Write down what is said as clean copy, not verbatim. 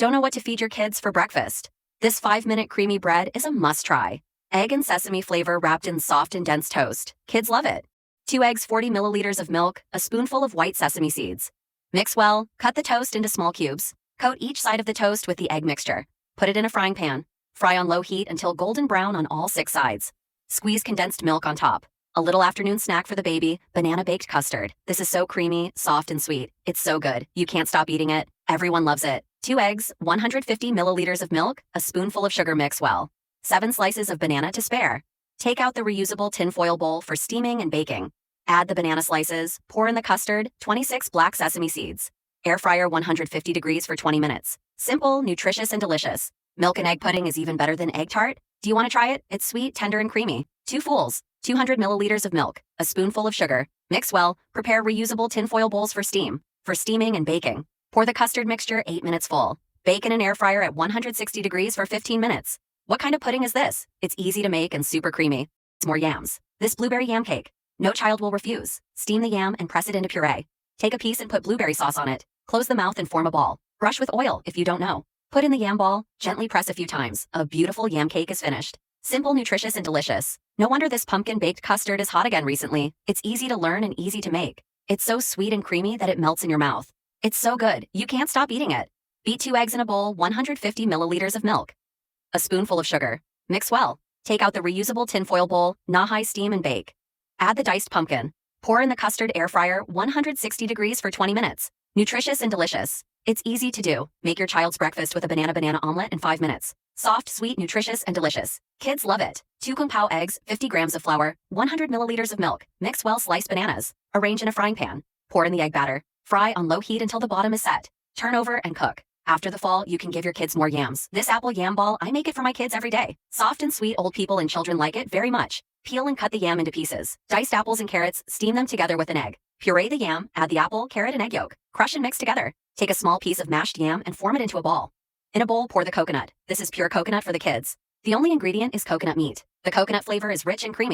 Don't know what to feed your kids for breakfast? This 5-minute creamy bread is a must-try. Egg and sesame flavor wrapped in soft and dense toast. Kids love it. 2 eggs, 40 milliliters of milk, a spoonful of white sesame seeds. Mix well, cut the toast into small cubes. Coat each side of the toast with the egg mixture. Put it in a frying pan. Fry on low heat until golden brown on all 6 sides. Squeeze condensed milk on top. A little afternoon snack for the baby, banana baked custard. This is so creamy, soft, and sweet. It's so good. You can't stop eating it. Everyone loves it. 2 eggs, 150 milliliters of milk, a spoonful of sugar. Mix well. 7 slices of banana to spare. Take out the reusable tinfoil bowl for steaming and baking. Add the banana slices, pour in the custard, 26 black sesame seeds. Air fryer 150 degrees for 20 minutes. Simple, nutritious, and delicious. Milk and egg pudding is even better than egg tart. Do you want to try it? It's sweet, tender, and creamy. 2 fools, 200 milliliters of milk, a spoonful of sugar. Mix well, prepare reusable tinfoil bowls for steaming and baking. Pour the custard mixture 8 minutes full. Bake in an air fryer at 160 degrees for 15 minutes. What kind of pudding is this? It's easy to make and super creamy. It's more yams. This blueberry yam cake. No child will refuse. Steam the yam and press it into puree. Take a piece and put blueberry sauce on it. Close the mouth and form a ball. Brush with oil if you don't know. Put in the yam ball, gently press a few times. A beautiful yam cake is finished. Simple, nutritious, and delicious. No wonder this pumpkin-baked custard is hot again recently. It's easy to learn and easy to make. It's so sweet and creamy that it melts in your mouth. It's so good, you can't stop eating it. Beat 2 eggs in a bowl, 150 milliliters of milk. A spoonful of sugar. Mix well. Take out the reusable tinfoil bowl, high steam and bake. Add the diced pumpkin. Pour in the custard, air fryer, 160 degrees for 20 minutes. Nutritious and delicious. It's easy to do. Make your child's breakfast with a banana omelet in 5 minutes. Soft, sweet, nutritious, and delicious. Kids love it. 2 Kung Pao eggs, 50 grams of flour, 100 milliliters of milk. Mix well sliced bananas. Arrange in a frying pan. Pour in the egg batter. Fry on low heat until the bottom is set. Turn over and cook. After the fall, you can give your kids more yams. This apple yam ball, I make it for my kids every day. Soft and sweet, old people and children like it very much. Peel and cut the yam into pieces. Diced apples and carrots, steam them together with an egg. Puree the yam, add the apple, carrot, and egg yolk. Crush and mix together. Take a small piece of mashed yam and form it into a ball. In a bowl, pour the coconut. This is pure coconut for the kids. The only ingredient is coconut meat. The coconut flavor is rich and creamy.